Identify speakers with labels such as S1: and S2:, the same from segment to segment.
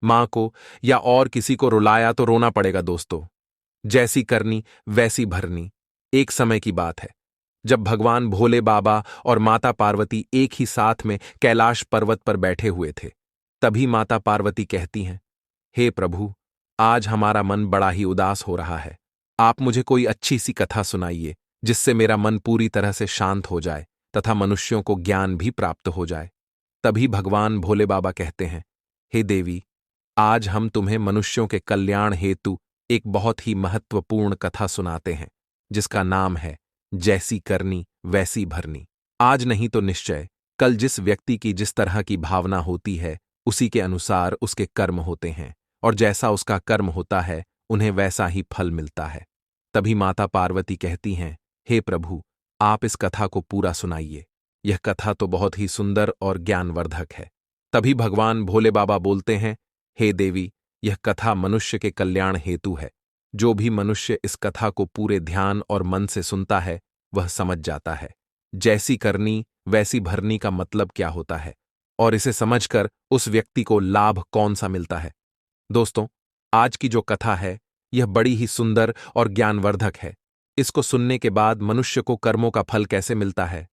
S1: मां को या और किसी को रुलाया तो रोना पड़ेगा दोस्तों। जैसी करनी वैसी भरनी। एक समय की बात है जब भगवान भोले बाबा और माता पार्वती एक ही साथ में कैलाश पर्वत पर बैठे हुए थे। तभी माता पार्वती कहती हैं, हे प्रभु, आज हमारा मन बड़ा ही उदास हो रहा है। आप मुझे कोई अच्छी सी कथा सुनाइए जिससे मेरा मन पूरी तरह से शांत हो जाए तथा मनुष्यों को ज्ञान भी प्राप्त हो जाए। तभी भगवान भोले बाबा कहते हैं, हे देवी, आज हम तुम्हें मनुष्यों के कल्याण हेतु एक बहुत ही महत्वपूर्ण कथा सुनाते हैं जिसका नाम है जैसी करनी वैसी भरनी। आज नहीं तो निश्चय कल जिस व्यक्ति की जिस तरह की भावना होती है उसी के अनुसार उसके कर्म होते हैं, और जैसा उसका कर्म होता है उन्हें वैसा ही फल मिलता है। तभी माता पार्वती कहती हैं, हे प्रभु, आप इस कथा को पूरा सुनाइए। यह कथा तो बहुत ही सुंदर और ज्ञानवर्धक है। तभी भगवान भोले बाबा बोलते हैं, हे देवी, यह कथा मनुष्य के कल्याण हेतु है। जो भी मनुष्य इस कथा को पूरे ध्यान और मन से सुनता है वह समझ जाता है जैसी करनी वैसी भरनी का मतलब क्या होता है, और इसे समझकर उस व्यक्ति को लाभ कौन सा मिलता है। दोस्तों, आज की जो कथा है यह बड़ी ही सुंदर और ज्ञानवर्धक है। इसको सुनने के बाद मनुष्य को कर्मों का फल कैसे मिलता है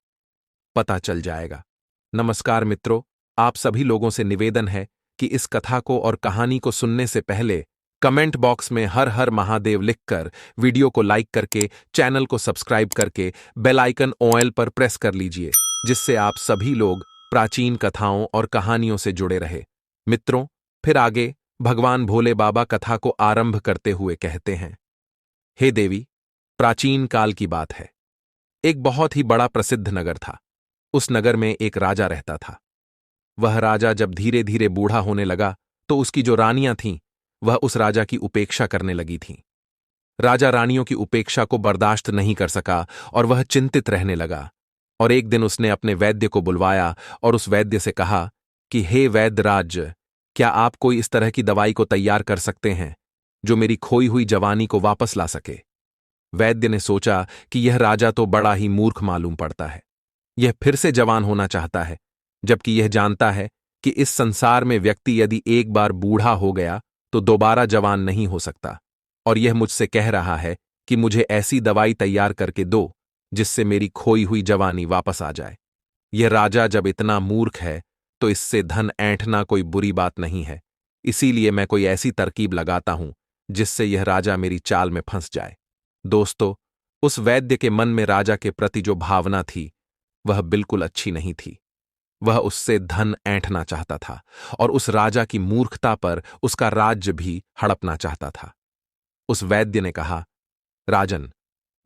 S1: पता चल जाएगा। नमस्कार मित्रों, आप सभी लोगों से निवेदन है कि इस कथा को और कहानी को सुनने से पहले कमेंट बॉक्स में हर हर महादेव लिखकर, वीडियो को लाइक करके, चैनल को सब्सक्राइब करके बेल आइकन ऑल पर प्रेस कर लीजिए, जिससे आप सभी लोग प्राचीन कथाओं और कहानियों से जुड़े रहे। मित्रों, फिर आगे भगवान भोले बाबा कथा को आरंभ करते हुए कहते हैं, हे देवी, प्राचीन काल की बात है। एक बहुत ही बड़ा प्रसिद्ध नगर था। उस नगर में एक राजा रहता था। वह राजा जब धीरे धीरे बूढ़ा होने लगा तो उसकी जो रानियां थीं वह उस राजा की उपेक्षा करने लगी थीं। राजा रानियों की उपेक्षा को बर्दाश्त नहीं कर सका और वह चिंतित रहने लगा। और एक दिन उसने अपने वैद्य को बुलवाया और उस वैद्य से कहा कि हे वैद्यराज, क्या आप कोई इस तरह की दवाई को तैयार कर सकते हैं जो मेरी खोई हुई जवानी को वापस ला सके। वैद्य ने सोचा कि यह राजा तो बड़ा ही मूर्ख मालूम पड़ता है। यह फिर से जवान होना चाहता है, जबकि यह जानता है कि इस संसार में व्यक्ति यदि एक बार बूढ़ा हो गया तो दोबारा जवान नहीं हो सकता। और यह मुझसे कह रहा है कि मुझे ऐसी दवाई तैयार करके दो जिससे मेरी खोई हुई जवानी वापस आ जाए। यह राजा जब इतना मूर्ख है तो इससे धन ऐंठना कोई बुरी बात नहीं है। इसीलिए मैं कोई ऐसी तरकीब लगाता हूं जिससे यह राजा मेरी चाल में फंस जाए। दोस्तों, उस वैद्य के मन में राजा के प्रति जो भावना थी वह बिल्कुल अच्छी नहीं थी। वह उससे धन ऐंठना चाहता था और उस राजा की मूर्खता पर उसका राज्य भी हड़पना चाहता था। उस वैद्य ने कहा, राजन,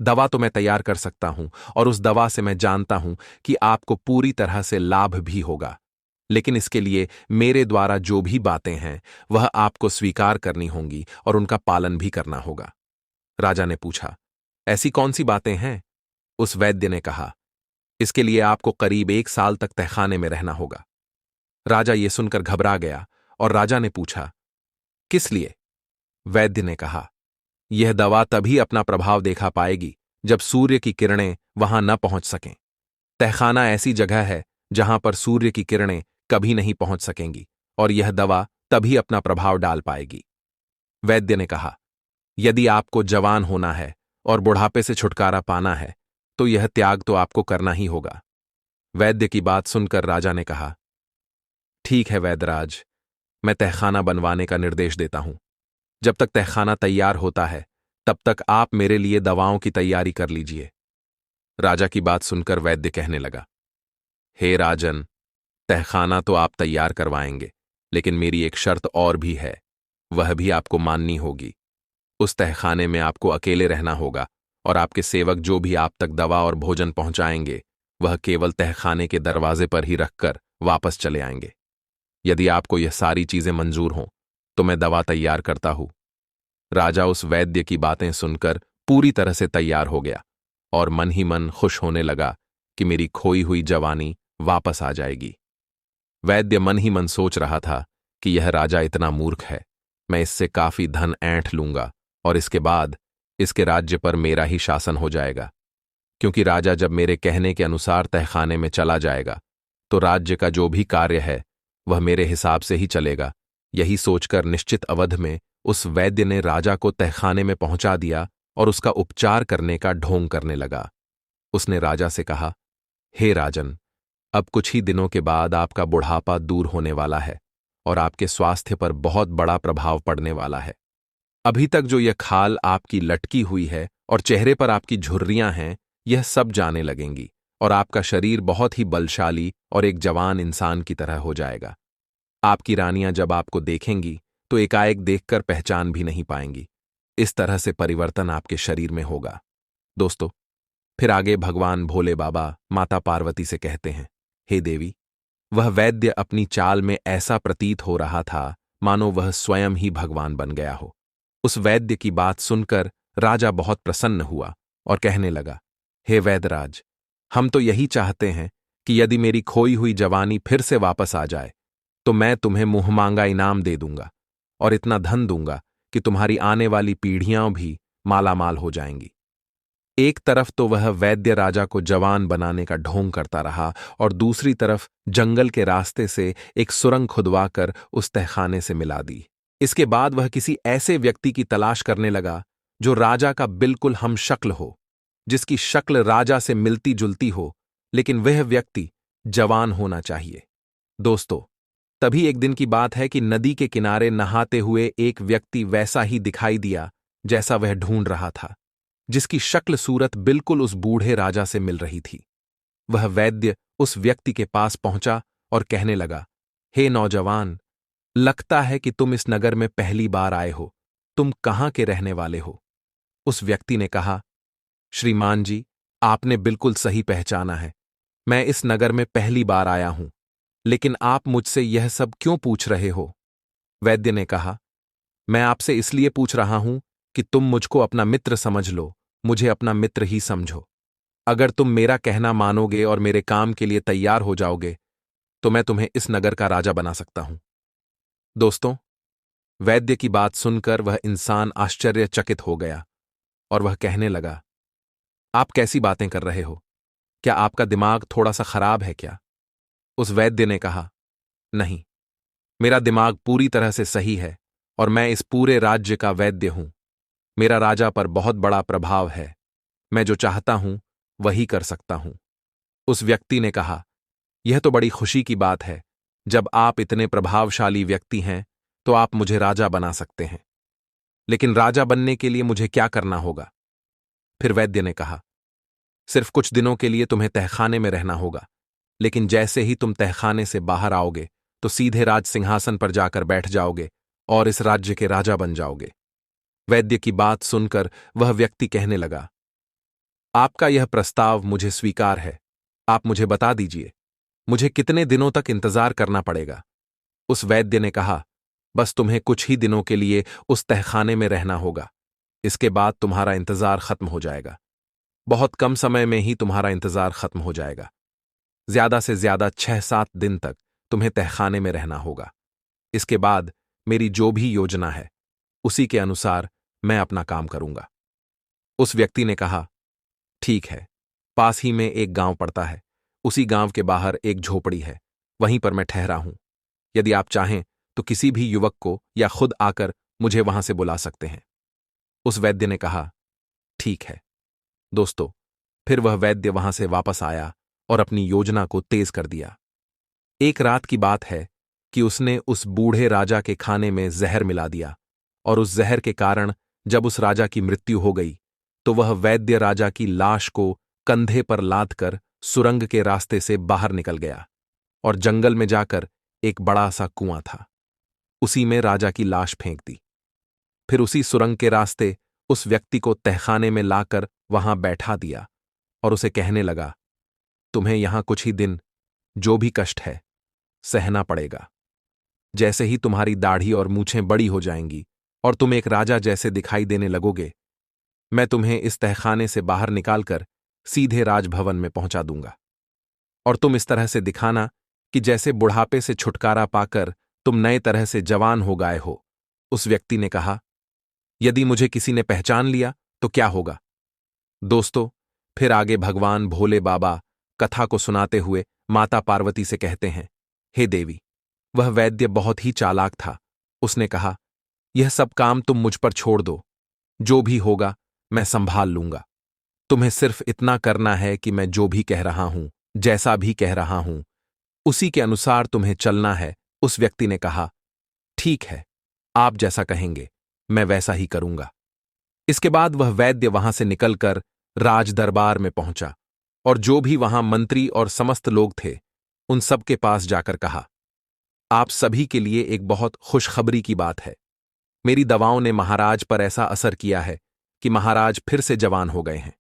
S1: दवा तो मैं तैयार कर सकता हूं और उस दवा से मैं जानता हूं कि आपको पूरी तरह से लाभ भी होगा, लेकिन इसके लिए मेरे द्वारा जो भी बातें हैं वह आपको स्वीकार करनी होंगी और उनका पालन भी करना होगा। राजा ने पूछा, ऐसी कौन सी बातें हैं? उस वैद्य ने कहा, इसके लिए आपको करीब 1 साल तक तहखाने में रहना होगा। राजा ये सुनकर घबरा गया और राजा ने पूछा, किस लिए? वैद्य ने कहा, यह दवा तभी अपना प्रभाव देखा पाएगी जब सूर्य की किरणें वहां न पहुंच सकें। तहखाना ऐसी जगह है जहां पर सूर्य की किरणें कभी नहीं पहुंच सकेंगी और यह दवा तभी अपना प्रभाव डाल पाएगी। वैद्य ने कहा, यदि आपको जवान होना है और बुढ़ापे से छुटकारा पाना है तो यह त्याग तो आपको करना ही होगा। वैद्य की बात सुनकर राजा ने कहा, ठीक है वैद्यराज, मैं तहखाना बनवाने का निर्देश देता हूं। जब तक तहखाना तैयार होता है तब तक आप मेरे लिए दवाओं की तैयारी कर लीजिए। राजा की बात सुनकर वैद्य कहने लगा, हे राजन, तहखाना तो आप तैयार करवाएंगे, लेकिन मेरी एक शर्त और भी है, वह भी आपको माननी होगी। उस तहखाने में आपको अकेले रहना होगा और आपके सेवक जो भी आप तक दवा और भोजन पहुंचाएंगे वह केवल तहखाने के दरवाजे पर ही रखकर वापस चले आएंगे। यदि आपको यह सारी चीजें मंजूर हों तो मैं दवा तैयार करता हूं। राजा उस वैद्य की बातें सुनकर पूरी तरह से तैयार हो गया और मन ही मन खुश होने लगा कि मेरी खोई हुई जवानी वापस आ जाएगी। वैद्य मन ही मन सोच रहा था कि यह राजा इतना मूर्ख है, मैं इससे काफी धन ऐंठ लूंगा और इसके बाद इसके राज्य पर मेरा ही शासन हो जाएगा। क्योंकि राजा जब मेरे कहने के अनुसार तहखाने में चला जाएगा तो राज्य का जो भी कार्य है वह मेरे हिसाब से ही चलेगा यही सोचकर निश्चित अवध में उस वैद्य ने राजा को तहखाने में पहुंचा दिया और उसका उपचार करने का ढोंग करने लगा। उसने राजा से कहा, हे राजन, अब कुछ ही दिनों के बाद आपका बुढ़ापा दूर होने वाला है और आपके स्वास्थ्य पर बहुत बड़ा प्रभाव पड़ने वाला है। अभी तक जो यह खाल आपकी लटकी हुई है और चेहरे पर आपकी झुर्रियां हैं, यह सब जाने लगेंगी और आपका शरीर बहुत ही बलशाली और एक जवान इंसान की तरह हो जाएगा। आपकी रानियां जब आपको देखेंगी तो एकाएक देखकर पहचान भी नहीं पाएंगी। इस तरह से परिवर्तन आपके शरीर में होगा। दोस्तों, फिर आगे भगवान भोले बाबा माता पार्वती से कहते हैं, हे देवी, वह वैद्य अपनी चाल में ऐसा प्रतीत हो रहा था मानो वह स्वयं ही भगवान बन गया हो। उस वैद्य की बात सुनकर राजा बहुत प्रसन्न हुआ और कहने लगा, हे वैद्यराज, हम तो यही चाहते हैं कि यदि मेरी खोई हुई जवानी फिर से वापस आ जाए तो मैं तुम्हें मुंहमांगा इनाम दे दूंगा और इतना धन दूंगा कि तुम्हारी आने वाली पीढ़ियां भी मालामाल हो जाएंगी। एक तरफ तो वह वैद्य राजा को जवान बनाने का ढोंग करता रहा और दूसरी तरफ जंगल के रास्ते से एक सुरंग खुदवाकर उस तहखाने से मिला दी। इसके बाद वह किसी ऐसे व्यक्ति की तलाश करने लगा जो राजा का बिल्कुल हम शक्ल हो, जिसकी शक्ल राजा से मिलती जुलती हो, लेकिन वह व्यक्ति जवान होना चाहिए। दोस्तों, तभी एक दिन की बात है कि नदी के किनारे नहाते हुए एक व्यक्ति वैसा ही दिखाई दिया जैसा वह ढूंढ रहा था, जिसकी शक्ल सूरत बिल्कुल उस बूढ़े राजा से मिल रही थी। वह वैद्य उस व्यक्ति के पास पहुंचा और कहने लगा, हे नौजवान, लगता है कि तुम इस नगर में पहली बार आए हो। तुम कहाँ के रहने वाले हो? उस व्यक्ति ने कहा, श्रीमान जी, आपने बिल्कुल सही पहचाना है। मैं इस नगर में पहली बार आया हूं, लेकिन आप मुझसे यह सब क्यों पूछ रहे हो? वैद्य ने कहा, मैं आपसे इसलिए पूछ रहा हूं कि तुम मुझको अपना मित्र समझ लो, मुझे अपना मित्र ही समझो। अगर तुम मेरा कहना मानोगे और मेरे काम के लिए तैयार हो जाओगे तो मैं तुम्हें इस नगर का राजा बना सकता हूं। दोस्तों, वैद्य की बात सुनकर वह इंसान आश्चर्यचकित हो गया और वह कहने लगा, आप कैसी बातें कर रहे हो? क्या आपका दिमाग थोड़ा सा खराब है क्या? उस वैद्य ने कहा, नहीं, मेरा दिमाग पूरी तरह से सही है और मैं इस पूरे राज्य का वैद्य हूं। मेरा राजा पर बहुत बड़ा प्रभाव है। मैं जो चाहता हूं वही कर सकता हूं। उस व्यक्ति ने कहा, यह तो बड़ी खुशी की बात है। जब आप इतने प्रभावशाली व्यक्ति हैं तो आप मुझे राजा बना सकते हैं, लेकिन राजा बनने के लिए मुझे क्या करना होगा? फिर वैद्य ने कहा, सिर्फ कुछ दिनों के लिए तुम्हें तहखाने में रहना होगा, लेकिन जैसे ही तुम तहखाने से बाहर आओगे तो सीधे राज सिंहासन पर जाकर बैठ जाओगे और इस राज्य के राजा बन जाओगे। वैद्य की बात सुनकर वह व्यक्ति कहने लगा, आपका यह प्रस्ताव मुझे स्वीकार है। आप मुझे बता दीजिए, मुझे कितने दिनों तक इंतजार करना पड़ेगा? उस वैद्य ने कहा, बस तुम्हें कुछ ही दिनों के लिए उस तहखाने में रहना होगा। इसके बाद तुम्हारा इंतजार खत्म हो जाएगा। बहुत कम समय में ही तुम्हारा इंतजार खत्म हो जाएगा। ज्यादा से ज्यादा 6-7 दिन तक तुम्हें तहखाने में रहना होगा। इसके बाद मेरी जो भी योजना है उसी के अनुसार मैं अपना काम करूंगा। उस व्यक्ति ने कहा, ठीक है। पास ही में एक गांव पड़ता है, उसी गांव के बाहर एक झोपड़ी है, वहीं पर मैं ठहरा हूं। यदि आप चाहें तो किसी भी युवक को या खुद आकर मुझे वहां से बुला सकते हैं। उस वैद्य ने कहा, ठीक है। दोस्तों, फिर वह वैद्य वहां से वापस आया और अपनी योजना को तेज कर दिया। एक रात की बात है कि उसने उस बूढ़े राजा के खाने में जहर मिला दिया और उस जहर के कारण जब उस राजा की मृत्यु हो गई तो वह वैद्य राजा की लाश को कंधे पर लादकर सुरंग के रास्ते से बाहर निकल गया और जंगल में जाकर एक बड़ा सा कुआं था, उसी में राजा की लाश फेंक दी। फिर उसी सुरंग के रास्ते उस व्यक्ति को तहखाने में लाकर वहां बैठा दिया और उसे कहने लगा, तुम्हें यहां कुछ ही दिन जो भी कष्ट है सहना पड़ेगा। जैसे ही तुम्हारी दाढ़ी और मूछें बड़ी हो जाएंगी और तुम एक राजा जैसे दिखाई देने लगोगे, मैं तुम्हें इस तहखाने से बाहर निकालकर सीधे राजभवन में पहुंचा दूंगा और तुम इस तरह से दिखाना कि जैसे बुढ़ापे से छुटकारा पाकर तुम नए तरह से जवान हो गए हो। उस व्यक्ति ने कहा, यदि मुझे किसी ने पहचान लिया तो क्या होगा? दोस्तों, फिर आगे भगवान भोले बाबा कथा को सुनाते हुए माता पार्वती से कहते हैं, हे देवी, वह वैद्य बहुत ही चालाक था उसने कहा, यह सब काम तुम मुझ पर छोड़ दो। जो भी होगा मैं संभाल लूंगा। तुम्हें सिर्फ इतना करना है कि मैं जो भी कह रहा हूं, जैसा भी कह रहा हूं, उसी के अनुसार तुम्हें चलना है। उस व्यक्ति ने कहा, ठीक है, आप जैसा कहेंगे मैं वैसा ही करूंगा। इसके बाद वह वैद्य वहां से निकलकर राज दरबार में पहुंचा और जो भी वहां मंत्री और समस्त लोग थे उन सब के पास जाकर कहा, आप सभी के लिए एक बहुत खुशखबरी की बात है। मेरी दवाओं ने महाराज पर ऐसा असर किया है कि महाराज फिर से जवान हो गए हैं।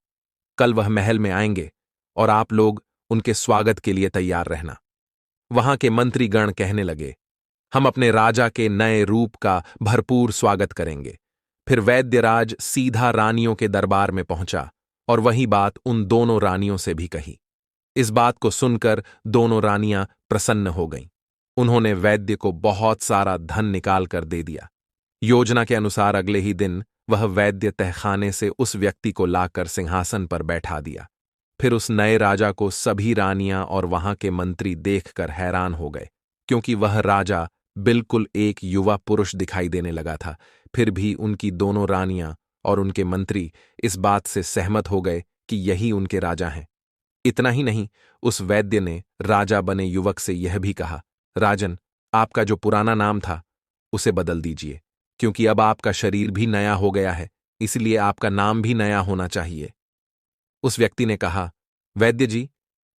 S1: कल वह महल में आएंगे और आप लोग उनके स्वागत के लिए तैयार रहना। वहां के मंत्रीगण कहने लगे, हम अपने राजा के नए रूप का भरपूर स्वागत करेंगे। फिर वैद्यराज सीधा रानियों के दरबार में पहुंचा और वही बात उन दोनों रानियों से भी कही। इस बात को सुनकर दोनों रानियां प्रसन्न हो गईं। उन्होंने वैद्य को बहुत सारा धन निकाल कर दे दिया। योजना के अनुसार अगले ही दिन वह वैद्य तहखाने से उस व्यक्ति को लाकर सिंहासन पर बैठा दिया। फिर उस नए राजा को सभी रानियां और वहां के मंत्री देखकर हैरान हो गए, क्योंकि वह राजा बिल्कुल एक युवा पुरुष दिखाई देने लगा था। फिर भी उनकी दोनों रानियां और उनके मंत्री इस बात से सहमत हो गए कि यही उनके राजा हैं। इतना ही नहीं, उस वैद्य ने राजा बने युवक से यह भी कहा, राजन, आपका जो पुराना नाम था उसे बदल दीजिए, क्योंकि अब आपका शरीर भी नया हो गया है, इसलिए आपका नाम भी नया होना चाहिए। उस व्यक्ति ने कहा, वैद्य जी,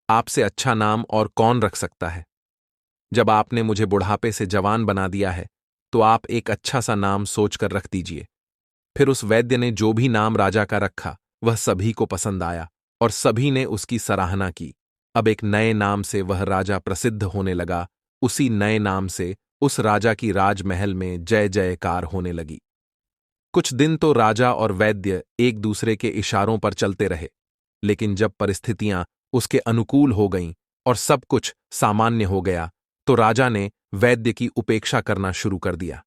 S1: आपसे अच्छा नाम और कौन रख सकता है? जब आपने मुझे बुढ़ापे से जवान बना दिया है तो आप एक अच्छा सा नाम सोचकर रख दीजिए। फिर उस वैद्य ने जो भी नाम राजा का रखा वह सभी को पसंद आया और सभी ने उसकी सराहना की। अब एक नए नाम से वह राजा प्रसिद्ध होने लगा। उसी नए नाम से उस राजा की राजमहल में जय जयकार होने लगी। कुछ दिन तो राजा और वैद्य एक दूसरे के इशारों पर चलते रहे, लेकिन जब परिस्थितियां उसके अनुकूल हो गईं और सब कुछ सामान्य हो गया तो राजा ने वैद्य की उपेक्षा करना शुरू कर दिया।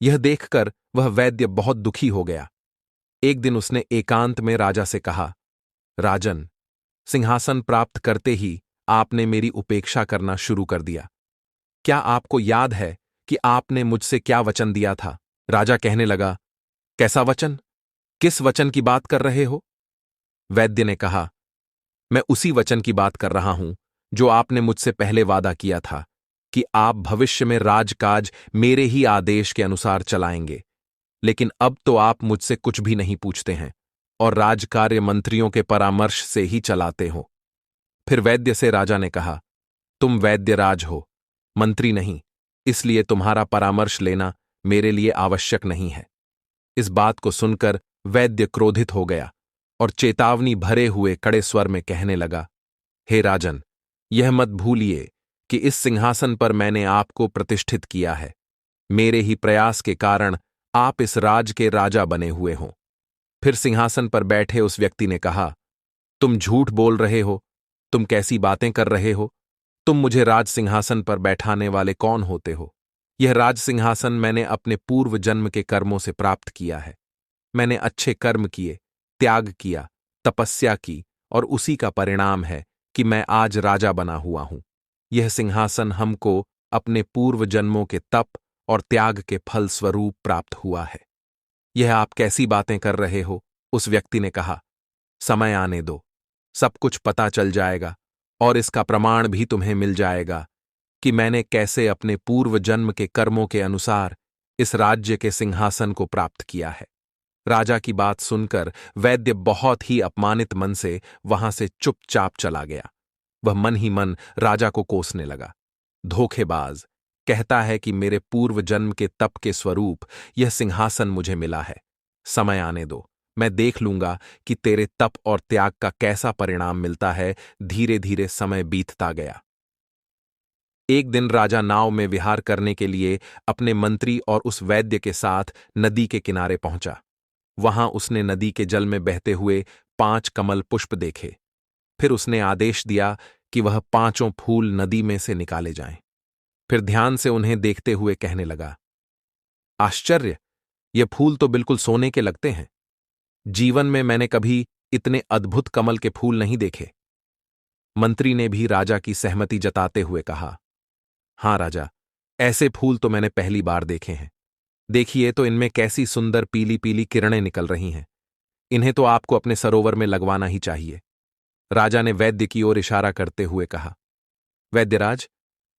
S1: यह देखकर वह वैद्य बहुत दुखी हो गया। एक दिन उसने एकांत में राजा से कहा, राजन, सिंहासन प्राप्त करते ही आपने मेरी उपेक्षा करना शुरू कर दिया। क्या आपको याद है कि आपने मुझसे क्या वचन दिया था? राजा कहने लगा, कैसा वचन? किस वचन की बात कर रहे हो? वैद्य ने कहा, मैं उसी वचन की बात कर रहा हूं जो आपने मुझसे पहले वादा किया था कि आप भविष्य में राजकाज मेरे ही आदेश के अनुसार चलाएंगे। लेकिन अब तो आप मुझसे कुछ भी नहीं पूछते हैं और राजकार्य मंत्रियों के परामर्श से ही चलाते हो। फिर वैद्य से राजा ने कहा, तुम वैद्यराज हो, मंत्री नहीं, इसलिए तुम्हारा परामर्श लेना मेरे लिए आवश्यक नहीं है। इस बात को सुनकर वैद्य क्रोधित हो गया और चेतावनी भरे हुए कड़े स्वर में कहने लगा, हे राजन, यह मत भूलिए कि इस सिंहासन पर मैंने आपको प्रतिष्ठित किया है। मेरे ही प्रयास के कारण आप इस राज के राजा बने हुए हो। फिर सिंहासन पर बैठे उस व्यक्ति ने कहा, तुम झूठ बोल रहे हो, तुम कैसी बातें कर रहे हो? तुम मुझे राज सिंहासन पर बैठाने वाले कौन होते हो? यह राज सिंहासन मैंने अपने पूर्व जन्म के कर्मों से प्राप्त किया है। मैंने अच्छे कर्म किए, त्याग किया, तपस्या की और उसी का परिणाम है कि मैं आज राजा बना हुआ हूं। यह सिंहासन हमको अपने पूर्व जन्मों के तप और त्याग के फल स्वरूप प्राप्त हुआ है। यह आप कैसी बातें कर रहे हो? उस व्यक्ति ने कहा, समय आने दो, सब कुछ पता चल जाएगा और इसका प्रमाण भी तुम्हें मिल जाएगा कि मैंने कैसे अपने पूर्व जन्म के कर्मों के अनुसार इस राज्य के सिंहासन को प्राप्त किया है। राजा की बात सुनकर वैद्य बहुत ही अपमानित मन से वहां से चुपचाप चला गया। वह मन ही मन राजा को कोसने लगा। धोखेबाज, कहता है कि मेरे पूर्व जन्म के तप के स्वरूप यह सिंहासन मुझे मिला है। समय आने दो, मैं देख लूंगा कि तेरे तप और त्याग का कैसा परिणाम मिलता है। धीरे धीरे समय बीतता गया। एक दिन राजा नाव में विहार करने के लिए अपने मंत्री और उस वैद्य के साथ नदी के किनारे पहुंचा। वहां उसने नदी के जल में बहते हुए 5 कमल पुष्प देखे। फिर उसने आदेश दिया कि वह 5 फूल नदी में से निकाले जाएं। फिर ध्यान से उन्हें देखते हुए कहने लगा, आश्चर्य, ये फूल तो बिल्कुल सोने के लगते हैं। जीवन में मैंने कभी इतने अद्भुत कमल के फूल नहीं देखे। मंत्री ने भी राजा की सहमति जताते हुए कहा, हां राजा, ऐसे फूल तो मैंने पहली बार देखे हैं। देखिए तो इनमें कैसी सुंदर पीली पीली किरणें निकल रही हैं। इन्हें तो आपको अपने सरोवर में लगवाना ही चाहिए। राजा ने वैद्य की ओर इशारा करते हुए कहा। वैद्यराज,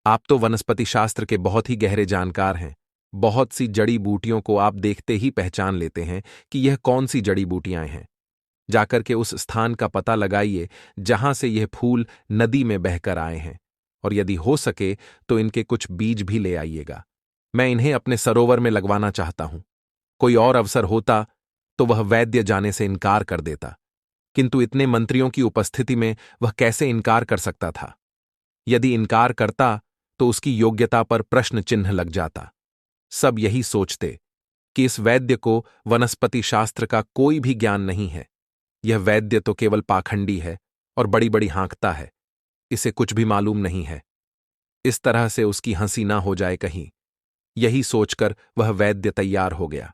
S1: आप तो वनस्पति शास्त्र के बहुत ही गहरे जानकार हैं। बहुत सी जड़ी बूटियों को आप देखते ही पहचान लेते हैं कि यह कौन सी जड़ी बूटियां हैं। जाकर के उस स्थान का पता लगाइए जहां से यह फूल नदी में बहकर आए हैं, और यदि हो सके तो इनके कुछ बीज भी ले आइएगा। मैं इन्हें अपने सरोवर में लगवाना चाहता हूं। कोई और अवसर होता तो वह वैद्य जाने से इनकार कर देता, किंतु इतने मंत्रियों की उपस्थिति में वह कैसे इनकार कर सकता था। यदि इनकार करता तो उसकी योग्यता पर प्रश्न चिन्ह लग जाता। सब यही सोचते कि इस वैद्य को वनस्पति शास्त्र का कोई भी ज्ञान नहीं है। यह वैद्य तो केवल पाखंडी है और बड़ी बड़ी हाँकता है। इसे कुछ भी मालूम नहीं है। इस तरह से उसकी हंसी ना हो जाए कहीं, यही सोचकर वह वैद्य तैयार हो गया।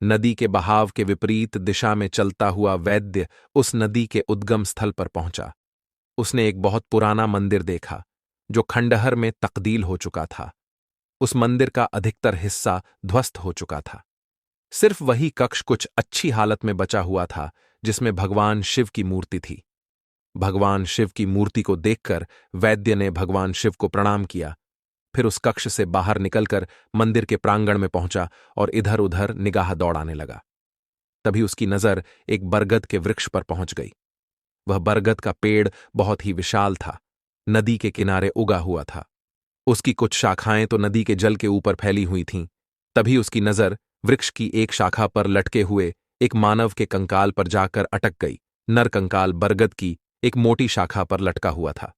S1: नदी के बहाव के विपरीत दिशा में चलता हुआ वैद्य उस नदी के उद्गम स्थल पर पहुंचा। उसने एक बहुत पुराना मंदिर देखा जो खंडहर में तब्दील हो चुका था। उस मंदिर का अधिकतर हिस्सा ध्वस्त हो चुका था। सिर्फ वही कक्ष कुछ अच्छी हालत में बचा हुआ था जिसमें भगवान शिव की मूर्ति थी। भगवान शिव की मूर्ति को देखकर वैद्य ने भगवान शिव को प्रणाम किया। फिर उस कक्ष से बाहर निकलकर मंदिर के प्रांगण में पहुंचा और इधर उधर निगाह दौड़ाने लगा। तभी उसकी नजर एक बरगद के वृक्ष पर पहुंच गई। वह बरगद का पेड़ बहुत ही विशाल था, नदी के किनारे उगा हुआ था। उसकी कुछ शाखाएं तो नदी के जल के ऊपर फैली हुई थीं। तभी उसकी नजर वृक्ष की एक शाखा पर लटके हुए एक मानव के कंकाल पर जाकर अटक गई। नर कंकाल बरगद की एक मोटी शाखा पर लटका हुआ था।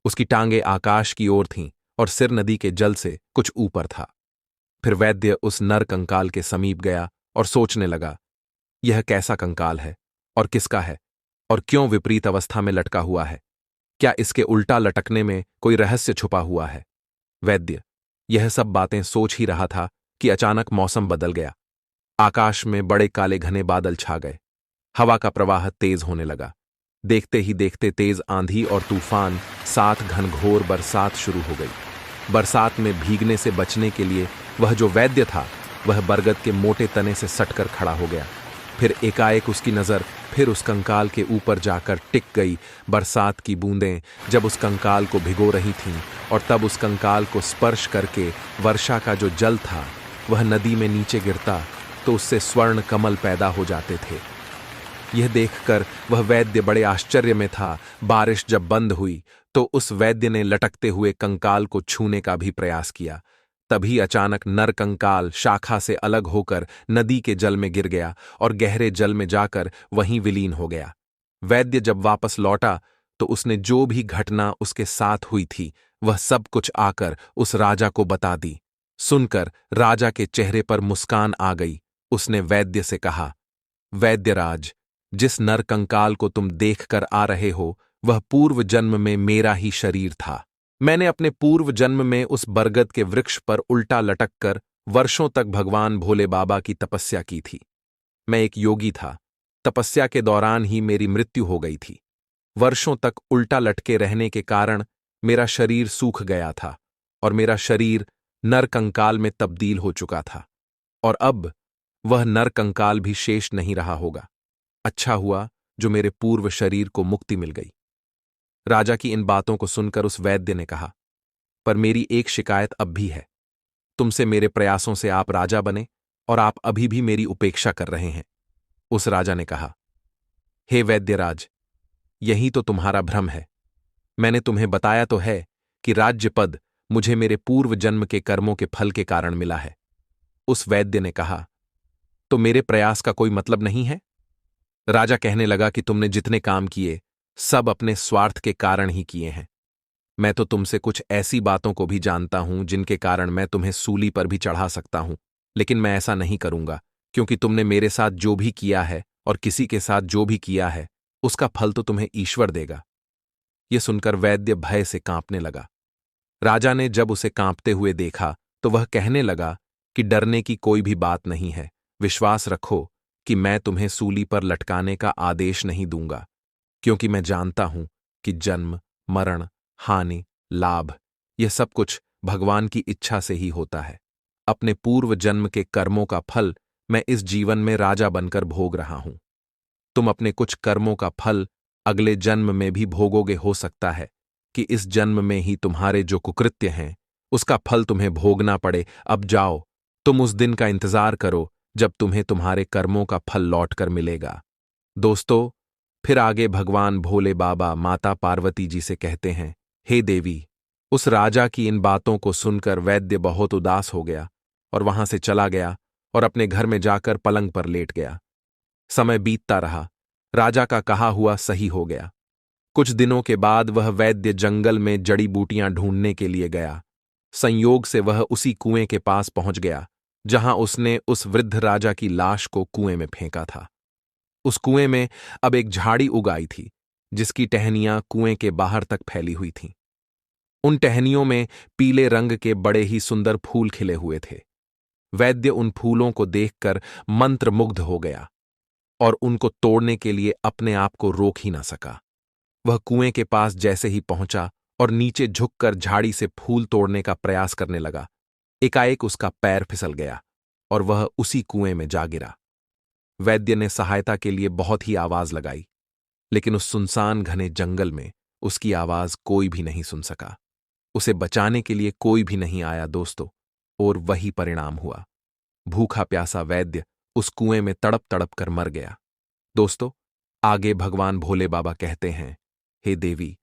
S1: उसकी टांगें आकाश की ओर थीं और सिर नदी के जल से कुछ ऊपर था। फिर वैद्य उस नर कंकाल के समीप गया और सोचने लगा, यह कैसा कंकाल है और किसका है और क्यों विपरीत अवस्था में लटका हुआ है? क्या इसके उल्टा लटकने में कोई रहस्य छुपा हुआ है? वैद्य यह सब बातें सोच ही रहा था कि अचानक मौसम बदल गया। आकाश में बड़े काले घने बादल छा गए। हवा का प्रवाह तेज होने लगा। देखते ही देखते तेज आंधी और तूफान साथ घनघोर बरसात शुरू हो गई। बरसात में भीगने से बचने के लिए वह जो वैद्य था वह बरगद के मोटे तने से सटकर खड़ा हो गया। फिर एकाएक उसकी नजर फिर उस कंकाल के ऊपर जाकर टिक गई। बरसात की बूंदें जब उस कंकाल को भिगो रही थीं और तब उस कंकाल को स्पर्श करके वर्षा का जो जल था वह नदी में नीचे गिरता तो उससे स्वर्ण कमल पैदा हो जाते थे। यह देखकर वह वैद्य बड़े आश्चर्य में था। बारिश जब बंद हुई तो उस वैद्य ने लटकते हुए कंकाल को छूने का भी प्रयास किया। तभी अचानक नर कंकाल शाखा से अलग होकर नदी के जल में गिर गया और गहरे जल में जाकर वहीं विलीन हो गया। वैद्य जब वापस लौटा तो उसने जो भी घटना उसके साथ हुई थी वह सब कुछ आकर उस राजा को बता दी। सुनकर राजा के चेहरे पर मुस्कान आ गई। उसने वैद्य से कहा, वैद्यराज, जिस नर कंकाल को तुम देखकर आ रहे हो वह पूर्व जन्म में मेरा ही शरीर था। मैंने अपने पूर्व जन्म में उस बरगद के वृक्ष पर उल्टा लटककर वर्षों तक भगवान भोले बाबा की तपस्या की थी। मैं एक योगी था। तपस्या के दौरान ही मेरी मृत्यु हो गई थी। वर्षों तक उल्टा लटके रहने के कारण मेरा शरीर सूख गया था और मेरा शरीर नर कंकाल में तब्दील हो चुका था, और अब वह नर कंकाल भी शेष नहीं रहा होगा। अच्छा हुआ जो मेरे पूर्व शरीर को मुक्ति मिल गई। राजा की इन बातों को सुनकर उस वैद्य ने कहा, पर मेरी एक शिकायत अब भी है। तुमसे मेरे प्रयासों से आप राजा बने और आप अभी भी मेरी उपेक्षा कर रहे हैं। उस राजा ने कहा, हे वैद्यराज, यही तो तुम्हारा भ्रम है। मैंने तुम्हें बताया तो है कि राज्य पद मुझे मेरे पूर्व जन्म के कर्मों के फल के कारण मिला है। उस वैद्य ने कहा, तो मेरे प्रयास का कोई मतलब नहीं है? राजा कहने लगा कि तुमने जितने काम किए सब अपने स्वार्थ के कारण ही किए हैं। मैं तो तुमसे कुछ ऐसी बातों को भी जानता हूं जिनके कारण मैं तुम्हें सूली पर भी चढ़ा सकता हूं, लेकिन मैं ऐसा नहीं करूंगा, क्योंकि तुमने मेरे साथ जो भी किया है और किसी के साथ जो भी किया है उसका फल तो तुम्हें ईश्वर देगा। यह सुनकर वैद्य भय से कांपने लगा। राजा ने जब उसे कांपते हुए देखा तो वह कहने लगा कि डरने की कोई भी बात नहीं है। विश्वास रखो कि मैं तुम्हें सूली पर लटकाने का आदेश नहीं दूंगा, क्योंकि मैं जानता हूं कि जन्म, मरण, हानि, लाभ, यह सब कुछ भगवान की इच्छा से ही होता है। अपने पूर्व जन्म के कर्मों का फल मैं इस जीवन में राजा बनकर भोग रहा हूं। तुम अपने कुछ कर्मों का फल अगले जन्म में भी भोगोगे। हो सकता है कि इस जन्म में ही तुम्हारे जो कुकृत्य हैं उसका फल तुम्हें भोगना पड़े। अब जाओ, तुम उस दिन का इंतजार करो जब तुम्हें तुम्हारे कर्मों का फल लौटकर मिलेगा। दोस्तों, फिर आगे भगवान भोले बाबा माता पार्वती जी से कहते हैं, हे देवी। उस राजा की इन बातों को सुनकर वैद्य बहुत उदास हो गया और वहां से चला गया और अपने घर में जाकर पलंग पर लेट गया। समय बीतता रहा, राजा का कहा हुआ सही हो गया। कुछ दिनों के बाद वह वैद्य जंगल में जड़ी बूटियां ढूंढने के लिए गया। संयोग से वह उसी कुएं के पास पहुंच गया जहां उसने उस वृद्ध राजा की लाश को कुएं में फेंका था। उस कुएं में अब एक झाड़ी उग आई थी जिसकी टहनियां कुएं के बाहर तक फैली हुई थीं। उन टहनियों में पीले रंग के बड़े ही सुंदर फूल खिले हुए थे। वैद्य उन फूलों को देखकर मंत्रमुग्ध हो गया और उनको तोड़ने के लिए अपने आप को रोक ही ना सका। वह कुएं के पास जैसे ही पहुंचा और नीचे झुककर झाड़ी से फूल तोड़ने का प्रयास करने लगा, एकाएक उसका पैर फिसल गया और वह उसी कुएं में जा गिरा। वैद्य ने सहायता के लिए बहुत ही आवाज लगाई, लेकिन उस सुनसान घने जंगल में उसकी आवाज कोई भी नहीं सुन सका। उसे बचाने के लिए कोई भी नहीं आया दोस्तों, और वही परिणाम हुआ। भूखा प्यासा वैद्य उस कुएं में तड़प तड़प कर मर गया। दोस्तों, आगे भगवान भोले बाबा कहते हैं, हे देवी,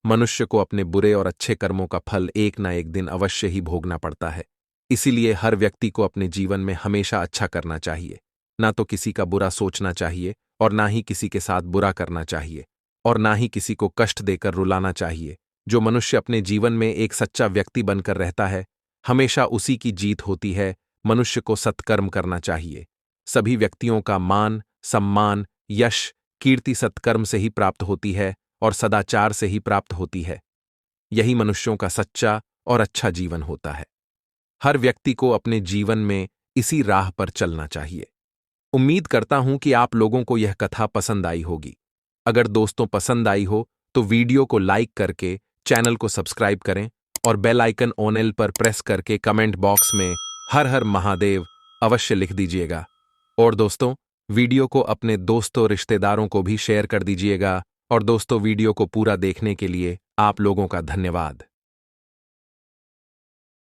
S1: मनुष्य को अपने बुरे और अच्छे कर्मों का फल एक ना एक दिन अवश्य ही भोगना पड़ता है। इसीलिए हर व्यक्ति को अपने जीवन में हमेशा अच्छा करना चाहिए, ना तो किसी का बुरा सोचना चाहिए और ना ही किसी के साथ बुरा करना चाहिए और ना ही किसी को कष्ट देकर रुलाना चाहिए। जो मनुष्य अपने जीवन में एक सच्चा व्यक्ति बनकर रहता है, हमेशा उसी की जीत होती है। मनुष्य को सत्कर्म करना चाहिए। सभी व्यक्तियों का मान, सम्मान, यश, कीर्ति सत्कर्म से ही प्राप्त होती है और सदाचार से ही प्राप्त होती है। यही मनुष्यों का सच्चा और अच्छा जीवन होता है। हर व्यक्ति को अपने जीवन में इसी राह पर चलना चाहिए। उम्मीद करता हूं कि आप लोगों को यह कथा पसंद आई होगी। अगर दोस्तों पसंद आई हो तो वीडियो को लाइक करके चैनल को सब्सक्राइब करें और बेल आइकन ऑन पर प्रेस करके कमेंट बॉक्स में हर हर महादेव अवश्य लिख दीजिएगा। और दोस्तों, वीडियो को अपने दोस्तों रिश्तेदारों को भी शेयर कर दीजिएगा। और दोस्तों, वीडियो को पूरा देखने के लिए आप लोगों का धन्यवाद।